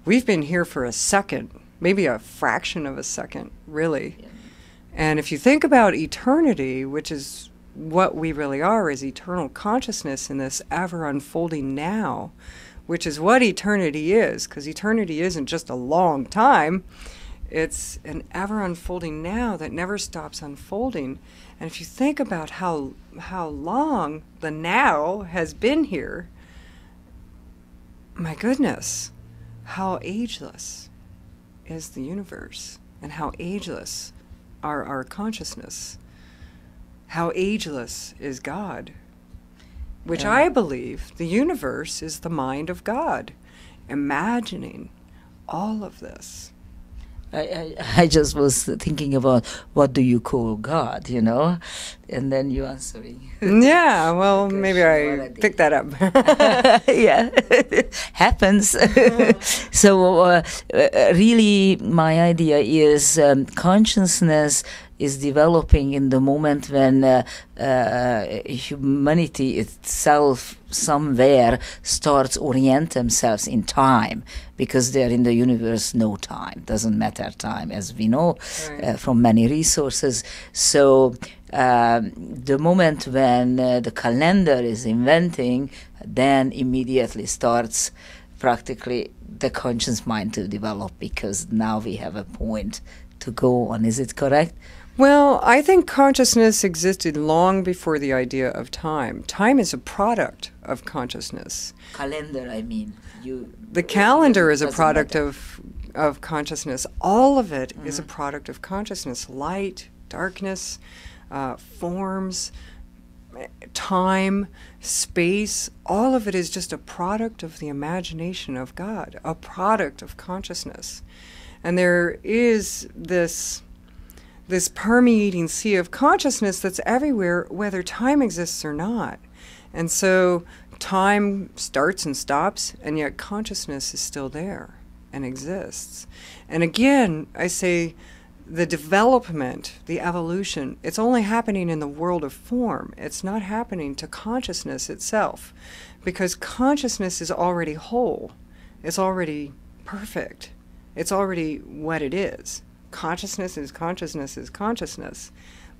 we've been here for a second, maybe a fraction of a second, really. Yeah. And if you think about eternity, which is what we really are, is eternal consciousness in this ever unfolding now, which is what eternity is, because eternity isn't just a long time. It's an ever unfolding now that never stops unfolding. And if you think about how long the now has been here, my goodness, how ageless is the universe, and how ageless are our consciousness. How ageless is God, which I believe the universe is the mind of God, imagining all of this. I just was thinking about what do you call God, you know, and then you answering. Yeah, well, maybe I picked that up. Yeah, happens. So really my idea is consciousness is developing in the moment when humanity itself somewhere starts orient themselves in time, because they're in the universe no time, doesn't matter time, as we know from many resources. So the moment when the calendar is inventing, then immediately starts practically the conscious mind to develop, because now we have a point to go on. Is it correct? Well, I think consciousness existed long before the idea of time. Time is a product of consciousness. Calendar, I mean. The calendar is a product of consciousness. All of it is a product of consciousness. Light, darkness, forms, time, space, all of it is just a product of the imagination of God, a product of consciousness. And there is this permeating sea of consciousness that's everywhere, whether time exists or not. And so time starts and stops, and yet consciousness is still there and exists. And again, I say the development, the evolution, it's only happening in the world of form. It's not happening to consciousness itself, because consciousness is already whole. It's already perfect. It's already what it is. Consciousness is consciousness is consciousness.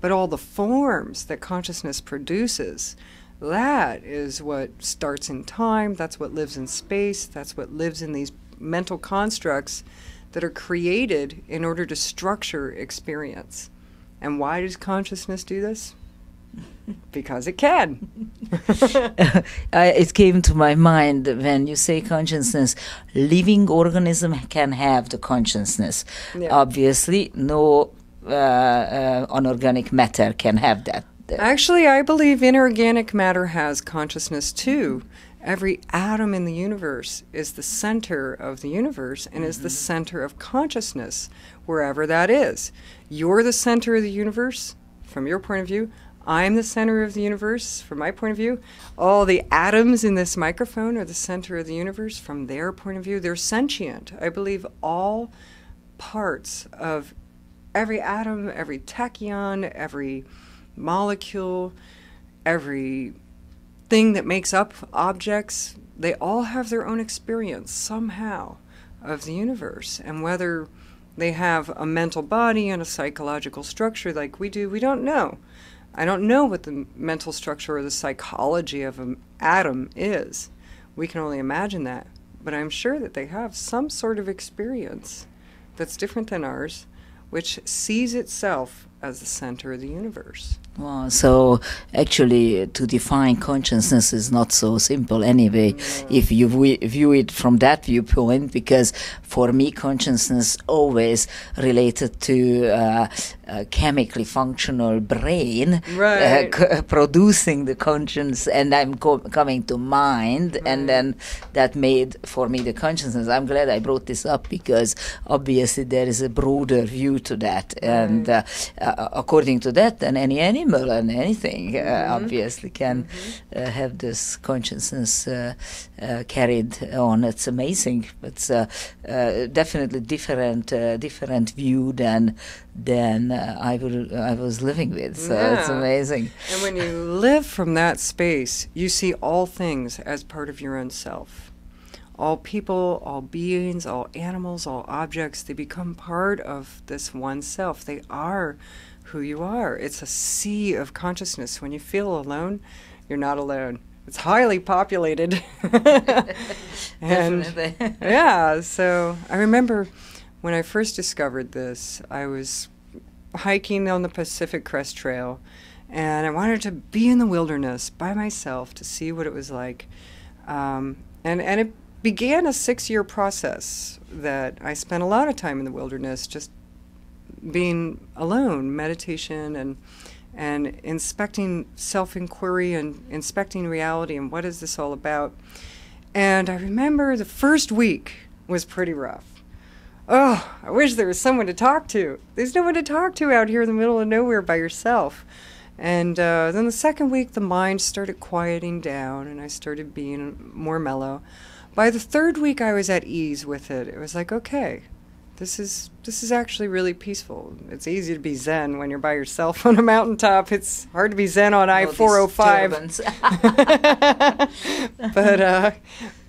But all the forms that consciousness produces, that is what starts in time, that's what lives in space, that's what lives in these mental constructs that are created in order to structure experience. And why does consciousness do this? Because it can. It came to my mind when you say consciousness, living organism can have the consciousness. Yeah. Obviously, no unorganic matter can have that. Actually, I believe inorganic matter has consciousness too. Every atom in the universe is the center of the universe and is the center of consciousness, wherever that is. You're the center of the universe, from your point of view. I'm the center of the universe, from my point of view. All the atoms in this microphone are the center of the universe, from their point of view. They're sentient. I believe all parts of every atom, every tachyon, every molecule, every thing that makes up objects, they all have their own experience somehow of the universe. And whether they have a mental body and a psychological structure like we do, we don't know. I don't know what the mental structure or the psychology of an atom is. We can only imagine that. But I'm sure that they have some sort of experience that's different than ours, which sees itself as the center of the universe. Well, so actually to define consciousness is not so simple anyway, if you view it from that viewpoint, because for me consciousness always related to a chemically functional brain, right. Producing the conscience, and I'm coming to mind, and then that made for me the consciousness. I'm glad I brought this up, because obviously there is a broader view to that, and according to that, then any animal and anything obviously can have this consciousness carried on. It's amazing. It's definitely different view than I was living with. So it's amazing. And when you live from that space, you see all things as part of your own self. all people, all beings, all animals, all objects, they become part of this one self. They are who you are. It's a sea of consciousness. When you feel alone, you're not alone. It's highly populated. And yeah, so I remember when I first discovered this, I was hiking on the Pacific Crest Trail, and I wanted to be in the wilderness by myself to see what it was like. And it began a 6-year process that I spent a lot of time in the wilderness just being alone, meditation and inspecting self-inquiry and inspecting reality and what is this all about. And I remember the first week was pretty rough. Oh, I wish there was someone to talk to. There's no one to talk to out here in the middle of nowhere by yourself. And then the second week, the mind started quieting down, and I started being more mellow. By the third week, I was at ease with it. It was like, okay, this is actually really peaceful. It's easy to be zen when you're by yourself on a mountaintop. It's hard to be zen on I-405.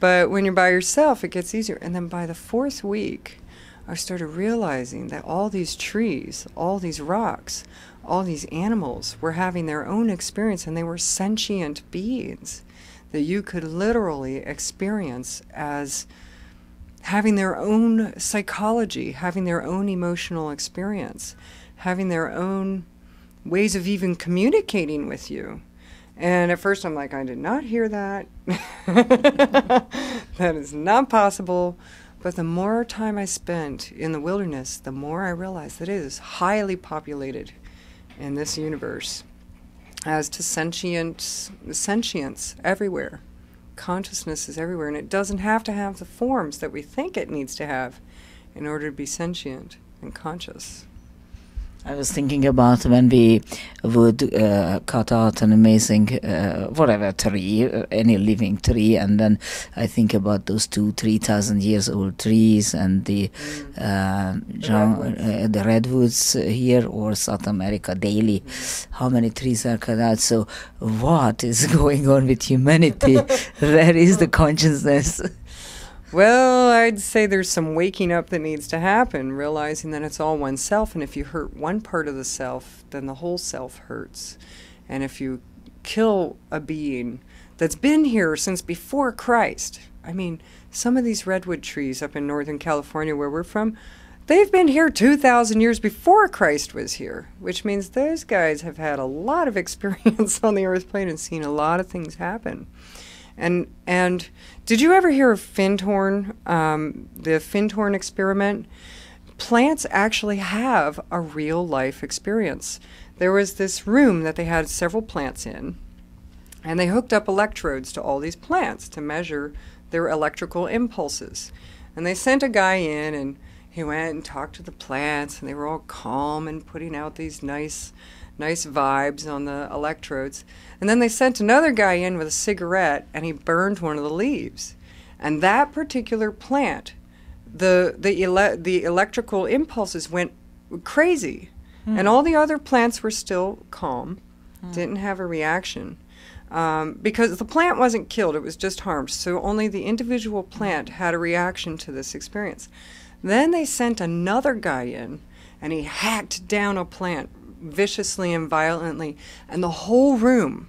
But when you're by yourself, it gets easier. And then by the fourth week, I started realizing that all these trees, all these rocks, all these animals were having their own experience, and they were sentient beings that you could literally experience as having their own psychology, having their own emotional experience, having their own ways of even communicating with you. And at first I'm like, I did not hear that. That is not possible. But the more time I spent in the wilderness, the more I realized that it is highly populated in this universe as to sentience everywhere. Consciousness is everywhere, and it doesn't have to have the forms that we think it needs to have in order to be sentient and conscious. I was thinking about when we would cut out an amazing, whatever tree, any living tree, and then I think about those 2,000-3,000 years old trees and the redwoods here or South America daily. How many trees are cut out? So what is going on with humanity? Where is the consciousness? Well, I'd say there's some waking up that needs to happen, realizing that it's all one self, and if you hurt one part of the self, then the whole self hurts. And if you kill a being that's been here since before Christ, I mean, some of these redwood trees up in Northern California where we're from, they've been here 2,000 years before Christ was here, which means those guys have had a lot of experience on the earth plane and seen a lot of things happen. And did you ever hear of Findhorn, the Findhorn experiment? Plants actually have a real life experience. There was this room that they had several plants in, and they hooked up electrodes to all these plants to measure their electrical impulses. And they sent a guy in, and he went and talked to the plants, and they were all calm and putting out these nice vibes on the electrodes. And then they sent another guy in with a cigarette, and he burned one of the leaves. And that particular plant, the electrical impulses went crazy. And all the other plants were still calm, didn't have a reaction. Because the plant wasn't killed, it was just harmed. So only the individual plant had a reaction to this experience. Then they sent another guy in, and he hacked down a plant viciously and violently, and the whole room,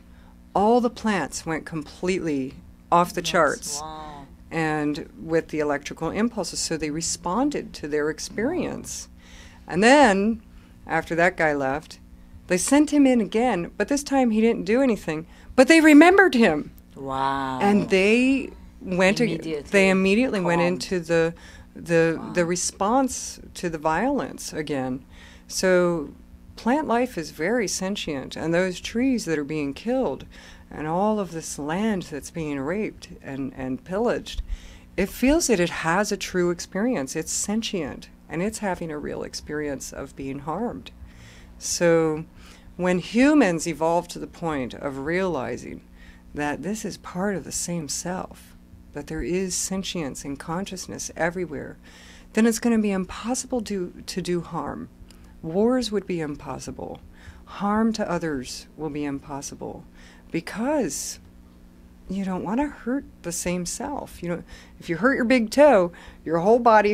all the plants went completely off the charts. Wow. And with the electrical impulses, so they responded to their experience. And then after that guy left, they sent him in again, but this time he didn't do anything, but they remembered him. Wow. And they went immediately went into the response to the violence again. So plant life is very sentient, and those trees that are being killed and all of this land that's being raped and pillaged, it feels that it has a true experience. It's sentient, and it's having a real experience of being harmed. So when humans evolve to the point of realizing that this is part of the same self, that there is sentience and consciousness everywhere, then it's going to be impossible to do harm. Wars would be impossible. Harm to others will be impossible, because you don't want to hurt the same self. You know, if you hurt your big toe, your whole body